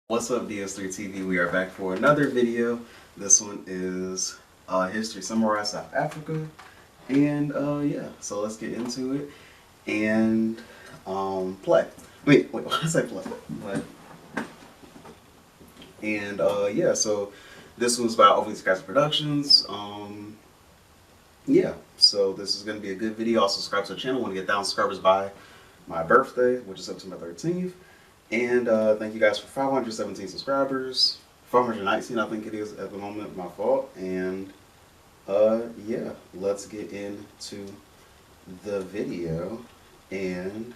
What's up, DS3 TV? We are back for another video. This one is History Summarized South Africa. And yeah, so let's get into it and play. Wait, what did I say play? Play. And yeah, so this was by Overly Sarcastic Productions. Yeah, so this is going to be a good video. Also subscribe to the channel. I want to get 1,000 subscribers by my birthday, which is September 13th. And thank you guys for 517 subscribers. 519 I think it is at the moment, my fault. And yeah, let's get into the video and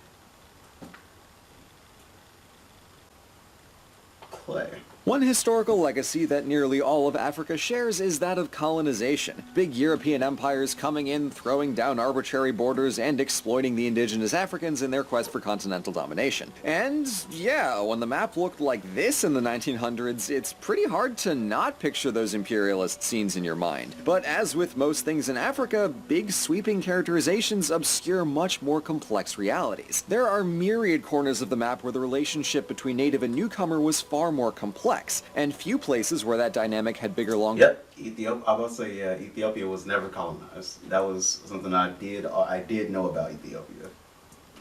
play. One historical legacy that nearly all of Africa shares is that of colonization. Big European empires coming in, throwing down arbitrary borders, and exploiting the indigenous Africans in their quest for continental domination. And yeah, when the map looked like this in the 1900s, it's pretty hard to not picture those imperialist scenes in your mind. But as with most things in Africa, big sweeping characterizations obscure much more complex realities. There are myriad corners of the map where the relationship between native and newcomer was far more complex, and few places where that dynamic had bigger Yep, Ethiopia. I would say yeah, Ethiopia was never colonized. That was something I did know about Ethiopia.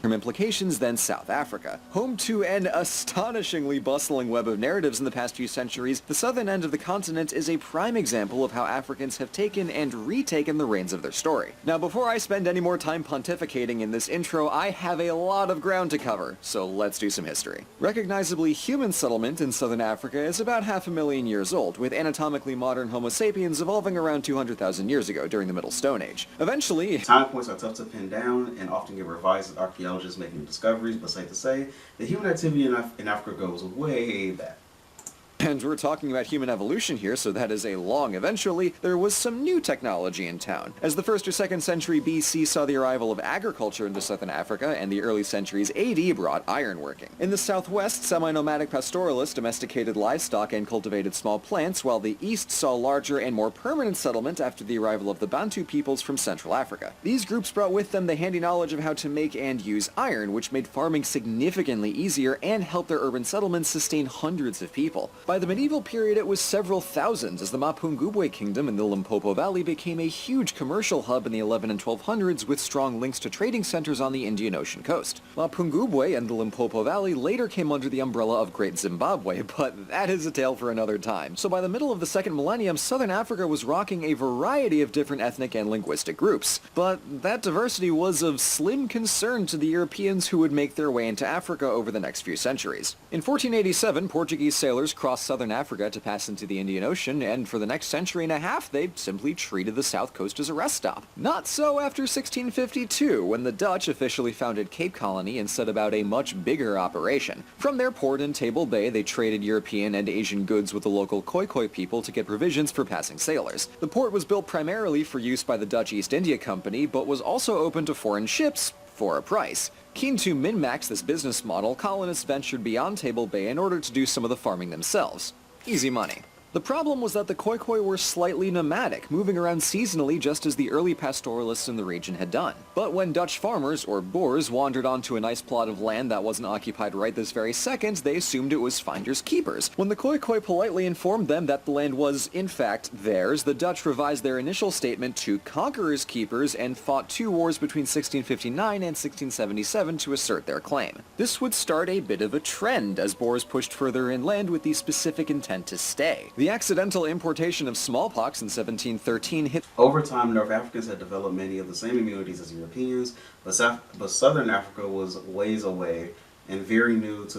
Implications than South Africa. Home to an astonishingly bustling web of narratives in the past few centuries, the southern end of the continent is a prime example of how Africans have taken and retaken the reins of their story. Now, before I spend any more time pontificating in this intro, I have a lot of ground to cover, so let's do some history. Recognizably, human settlement in southern Africa is about 500,000 years old, with anatomically modern Homo sapiens evolving around 200,000 years ago during the Middle Stone Age. Eventually, time points are tough to pin down and often get revised as archaeologists making new discoveries, but safe to say that human activity in Africa goes way back. And we're talking about human evolution here, so that is a long eventually, there was some new technology in town. As the 1st or 2nd century BC saw the arrival of agriculture into southern Africa, and the early centuries AD brought ironworking. In the southwest, semi-nomadic pastoralists domesticated livestock and cultivated small plants, while the east saw larger and more permanent settlement after the arrival of the Bantu peoples from Central Africa. These groups brought with them the handy knowledge of how to make and use iron, which made farming significantly easier and helped their urban settlements sustain hundreds of people. By the medieval period, it was several thousands, as the Mapungubwe kingdom in the Limpopo Valley became a huge commercial hub in the 11 and 1200s with strong links to trading centers on the Indian Ocean coast. Mapungubwe and the Limpopo Valley later came under the umbrella of Great Zimbabwe, but that is a tale for another time. So by the middle of the 2nd millennium, southern Africa was rocking a variety of different ethnic and linguistic groups. But that diversity was of slim concern to the Europeans who would make their way into Africa over the next few centuries. In 1487, Portuguese sailors crossed southern Africa to pass into the Indian Ocean, and for the next century and a half, they simply treated the south coast as a rest stop. Not so after 1652, when the Dutch officially founded Cape Colony and set about a much bigger operation. From their port in Table Bay, they traded European and Asian goods with the local Khoi people to get provisions for passing sailors. The port was built primarily for use by the Dutch East India Company, but was also open to foreign ships for a price. Keen to min-max this business model, colonists ventured beyond Table Bay in order to do some of the farming themselves. Easy money. The problem was that the Khoi were slightly nomadic, moving around seasonally just as the early pastoralists in the region had done. But when Dutch farmers, or Boers, wandered onto a nice plot of land that wasn't occupied right this very second, they assumed it was finders keepers. When the Khoi politely informed them that the land was, in fact, theirs, the Dutch revised their initial statement to conquerors keepers and fought 2 wars between 1659 and 1677 to assert their claim. This would start a bit of a trend as Boers pushed further inland with the specific intent to stay. The accidental importation of smallpox in 1713 hit. Over time, North Africans had developed many of the same immunities as Europeans, but southern Africa was ways away and very new to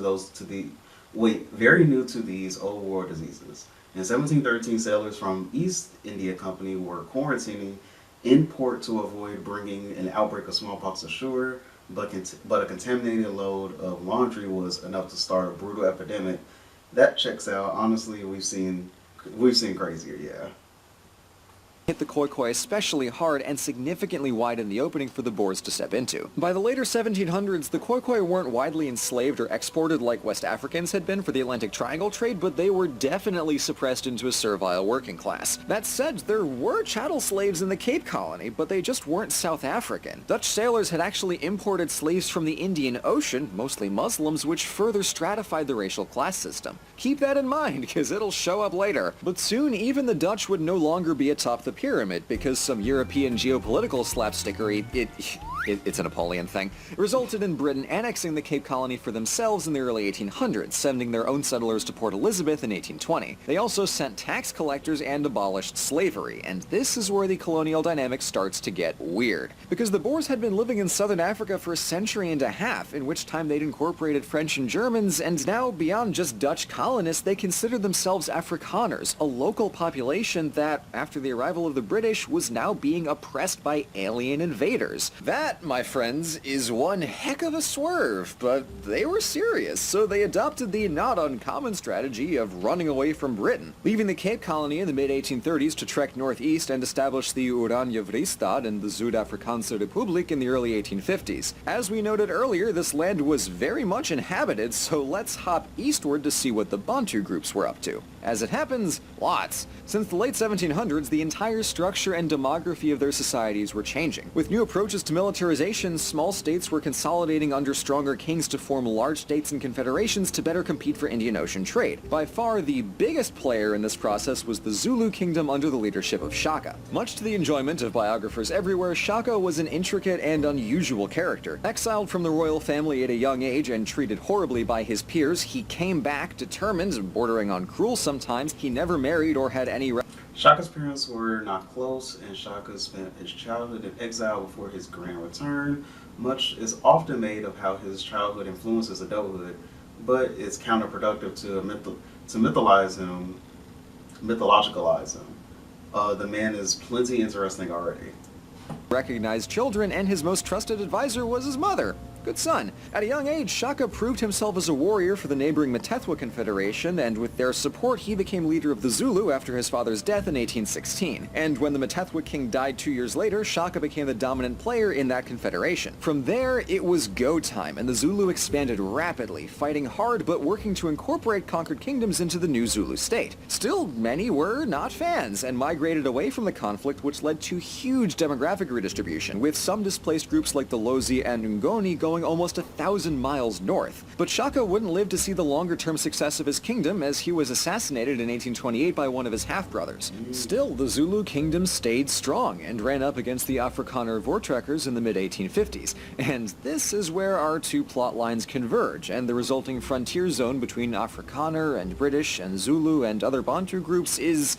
these old world diseases. In 1713, sailors from East India Company were quarantining in port to avoid bringing an outbreak of smallpox ashore, but a contaminated load of laundry was enough to start a brutal epidemic. That checks out. Honestly, we've seen crazier, yeah. hit the Khoikhoi especially hard and significantly widened the opening for the Boers to step into. By the later 1700s, the Khoikhoi weren't widely enslaved or exported like West Africans had been for the Atlantic Triangle trade, but they were definitely suppressed into a servile working class. That said, there were chattel slaves in the Cape Colony, but they just weren't South African. Dutch sailors had actually imported slaves from the Indian Ocean, mostly Muslims, which further stratified the racial class system. Keep that in mind, because it'll show up later. But soon, even the Dutch would no longer be atop the pyramid, because some European geopolitical slapstickery, it's a Napoleon thing, resulted in Britain annexing the Cape Colony for themselves in the early 1800s, sending their own settlers to Port Elizabeth in 1820. They also sent tax collectors and abolished slavery, and this is where the colonial dynamic starts to get weird. Because the Boers had been living in southern Africa for a century and a half, in which time they'd incorporated French and Germans, and now beyond just Dutch colonists, they considered themselves Afrikaners, a local population that, after the arrival of the British, was now being oppressed by alien invaders. That, my friends, is one heck of a swerve, but they were serious, so they adopted the not uncommon strategy of running away from Britain, leaving the Cape Colony in the mid-1830s to trek northeast and establish the Oranje Vrystaat and the Zuid-Afrikaanse Republiek in the early 1850s. As we noted earlier, this land was very much inhabited, so let's hop eastward to see what the Bantu groups were up to. As it happens, lots. Since the late 1700s, the entire structure and demography of their societies were changing. With new approaches to militarization, small states were consolidating under stronger kings to form large states and confederations to better compete for Indian Ocean trade. By far, the biggest player in this process was the Zulu kingdom under the leadership of Shaka. Much to the enjoyment of biographers everywhere, Shaka was an intricate and unusual character. Exiled from the royal family at a young age and treated horribly by his peers, he came back determined, bordering on cruel sometimes. He never married or had any Shaka's parents were not close, and Shaka spent his childhood in exile before his grand return. Much is often made of how his childhood influences adulthood, but it's counterproductive to mythologize him. The man is plenty interesting already. Recognized children, and his most trusted advisor was his mother. Good son. At a young age, Shaka proved himself as a warrior for the neighboring Mthethwa Confederation, and with their support, he became leader of the Zulu after his father's death in 1816. And when the Mthethwa king died 2 years later, Shaka became the dominant player in that confederation. From there, it was go time, and the Zulu expanded rapidly, fighting hard but working to incorporate conquered kingdoms into the new Zulu state. Still, many were not fans, and migrated away from the conflict, which led to huge demographic redistribution, with some displaced groups like the Lozi and Ngoni going almost 1,000 miles north. But Shaka wouldn't live to see the longer-term success of his kingdom, as he was assassinated in 1828 by one of his half-brothers. Still, the Zulu kingdom stayed strong and ran up against the Afrikaner Voortrekkers in the mid-1850s. And this is where our two plot lines converge, and the resulting frontier zone between Afrikaner and British and Zulu and other Bantu groups is,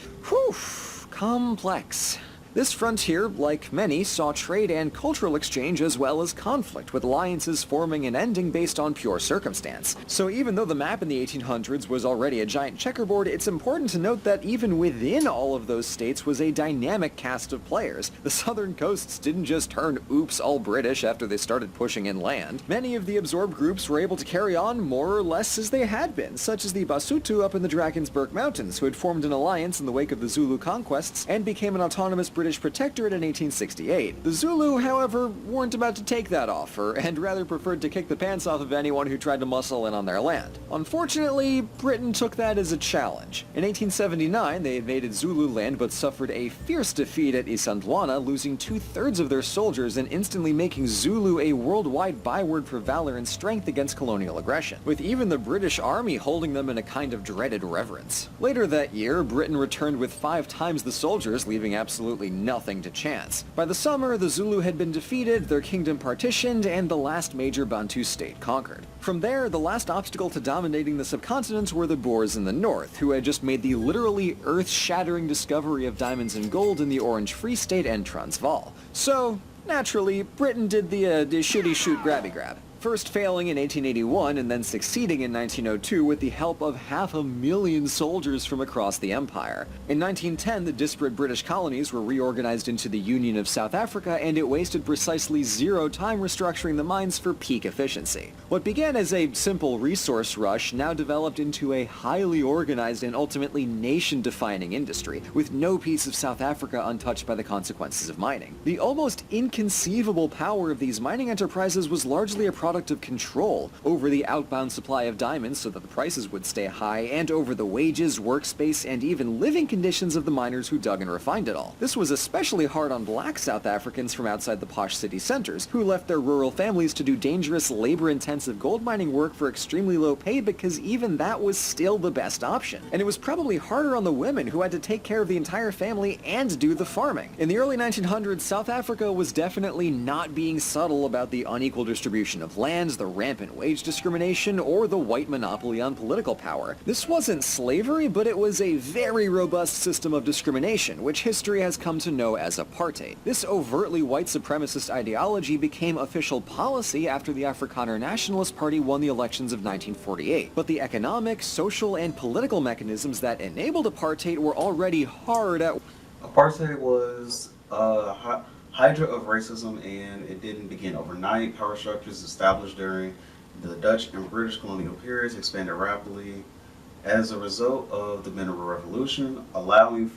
complex. This frontier, like many, saw trade and cultural exchange as well as conflict, with alliances forming and ending based on pure circumstance. So even though the map in the 1800s was already a giant checkerboard, it's important to note that even within all of those states was a dynamic cast of players. The southern coasts didn't just turn oops all British after they started pushing inland. Many of the absorbed groups were able to carry on more or less as they had been, such as the Basutu up in the Drakensberg Mountains, who had formed an alliance in the wake of the Zulu conquests and became an autonomous British protectorate in 1868. The Zulu, however, weren't about to take that offer, and rather preferred to kick the pants off of anyone who tried to muscle in on their land. Unfortunately, Britain took that as a challenge. In 1879, they invaded Zulu land but suffered a fierce defeat at Isandlwana, losing 2/3 of their soldiers and instantly making Zulu a worldwide byword for valor and strength against colonial aggression, with even the British Army holding them in a kind of dreaded reverence. Later that year, Britain returned with 5 times the soldiers, leaving absolutely nothing to chance. By the summer, the Zulu had been defeated, their kingdom partitioned, and the last major Bantu state conquered. From there, the last obstacle to dominating the subcontinent were the Boers in the north, who had just made the literally earth-shattering discovery of diamonds and gold in the Orange Free State and Transvaal. So, naturally, Britain did the shitty shoot grabby grab. first failing in 1881 and then succeeding in 1902 with the help of 500,000 soldiers from across the empire. In 1910, the disparate British colonies were reorganized into the Union of South Africa, and it wasted precisely 0 time restructuring the mines for peak efficiency. What began as a simple resource rush now developed into a highly organized and ultimately nation-defining industry, with no piece of South Africa untouched by the consequences of mining. The almost inconceivable power of these mining enterprises was largely a product of control over the outbound supply of diamonds so that the prices would stay high, and over the wages, workspace, and even living conditions of the miners who dug and refined it all. This was especially hard on black South Africans from outside the posh city centers, who left their rural families to do dangerous, labor-intensive gold mining work for extremely low pay because even that was still the best option. And it was probably harder on the women, who had to take care of the entire family and do the farming. In the early 1900s, South Africa was definitely not being subtle about the unequal distribution of lands, the rampant wage discrimination, or the white monopoly on political power. This wasn't slavery, but it was a very robust system of discrimination, which history has come to know as apartheid. This overtly white supremacist ideology became official policy after the Afrikaner Nationalist Party won the elections of 1948, but the economic, social, and political mechanisms that enabled apartheid were already hard at... Apartheid was a hydra of racism, and it didn't begin overnight. Power structures established during the Dutch and British colonial periods expanded rapidly as a result of the Mineral Revolution, allowing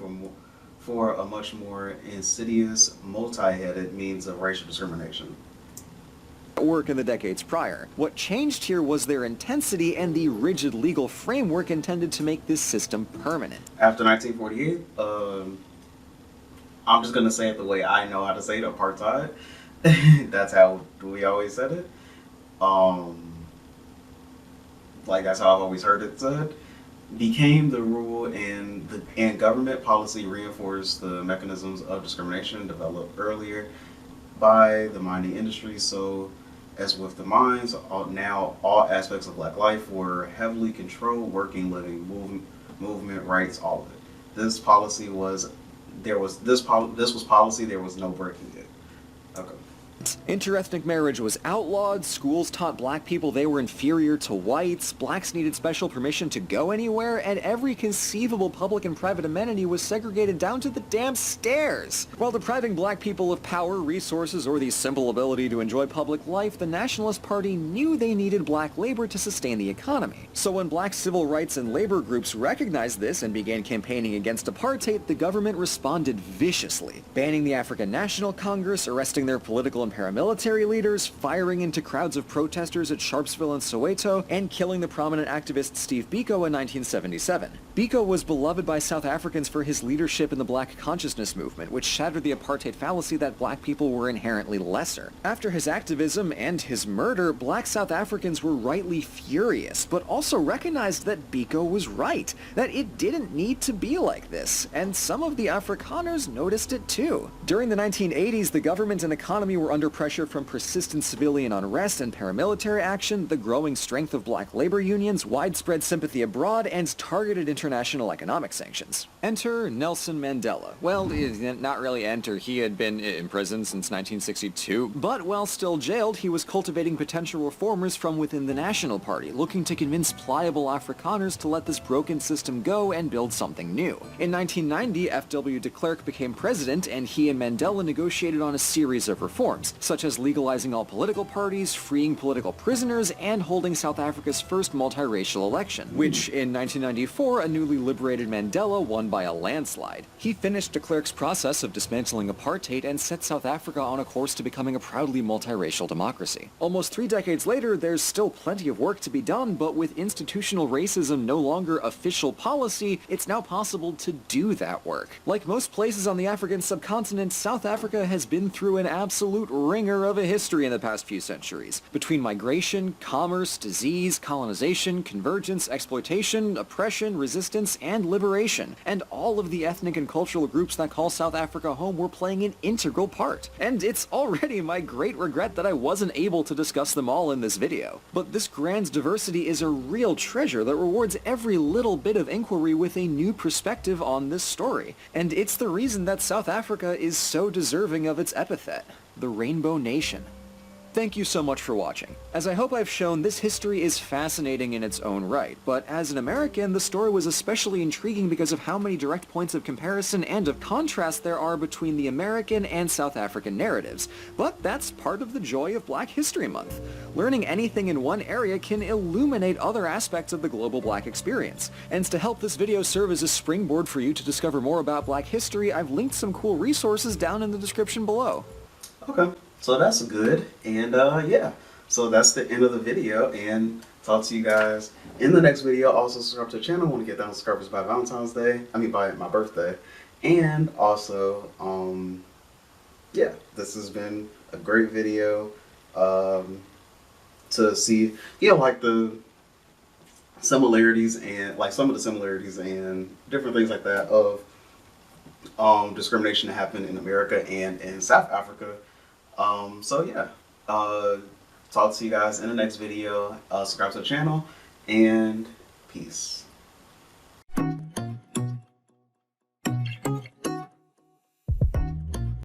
for a much more insidious, multi-headed means of racial discrimination. Work in the decades prior. What changed here was their intensity and the rigid legal framework intended to make this system permanent. After 1948, I'm just going to say it the way I know how to say it, apartheid. That's how we always said it. Like, that's how I've always heard it said. Became the rule, and government policy reinforced the mechanisms of discrimination developed earlier by the mining industry. So, as with the mines, now all aspects of black life were heavily controlled: working, living, movement rights, all of it. This policy was policy. There was no breaking it. Okay. Interethnic marriage was outlawed, schools taught black people they were inferior to whites, blacks needed special permission to go anywhere, and every conceivable public and private amenity was segregated down to the damn stairs. While depriving black people of power, resources, or the simple ability to enjoy public life, the Nationalist Party knew they needed black labor to sustain the economy. So when black civil rights and labor groups recognized this and began campaigning against apartheid, the government responded viciously, banning the African National Congress, arresting their political and paramilitary leaders, firing into crowds of protesters at Sharpsville and Soweto, and killing the prominent activist Steve Biko in 1977. Biko was beloved by South Africans for his leadership in the black consciousness movement, which shattered the apartheid fallacy that black people were inherently lesser. After his activism and his murder, black South Africans were rightly furious, but also recognized that Biko was right, that it didn't need to be like this, and some of the Afrikaners noticed it too. During the 1980s, the government and economy were under pressure from persistent civilian unrest and paramilitary action, the growing strength of black labor unions, widespread sympathy abroad, and targeted international economic sanctions. Enter Nelson Mandela. Well, not really enter. He had been in prison since 1962, but while still jailed, he was cultivating potential reformers from within the National Party, looking to convince pliable Afrikaners to let this broken system go and build something new. In 1990, F.W. de Klerk became president, and he and Mandela negotiated on a series of reforms, such as legalizing all political parties, freeing political prisoners, and holding South Africa's first multiracial election, which in 1994 a newly liberated Mandela won by a landslide. He finished de Klerk's process of dismantling apartheid and set South Africa on a course to becoming a proudly multiracial democracy. Almost 3 decades later, there's still plenty of work to be done, but with institutional racism no longer official policy, it's now possible to do that work. Like most places on the African subcontinent, South Africa has been through an absolute ringer of a history in the past few centuries. Between migration, commerce, disease, colonization, convergence, exploitation, oppression, resistance, and liberation. And all of the ethnic and cultural groups that call South Africa home were playing an integral part. And it's already my great regret that I wasn't able to discuss them all in this video. But this grand diversity is a real treasure that rewards every little bit of inquiry with a new perspective on this story. And it's the reason that South Africa is so deserving of its epithet, the Rainbow Nation. Thank you so much for watching. As I hope I've shown, this history is fascinating in its own right, but as an American, the story was especially intriguing because of how many direct points of comparison and of contrast there are between the American and South African narratives. But that's part of the joy of Black History Month. Learning anything in one area can illuminate other aspects of the global Black experience. And to help this video serve as a springboard for you to discover more about Black history, I've linked some cool resources down in the description below. Okay. So that's good, and yeah, so that's the end of the video, and talk to you guys in the next video. Also subscribe to the channel. I want to get down subscribers by Valentine's Day, by my birthday, and also yeah, this has been a great video to see, yeah, like the similarities and like some of the similarities and different things like that of discrimination that happened in America and in South Africa. So yeah, talk to you guys in the next video. Subscribe to the channel, and peace.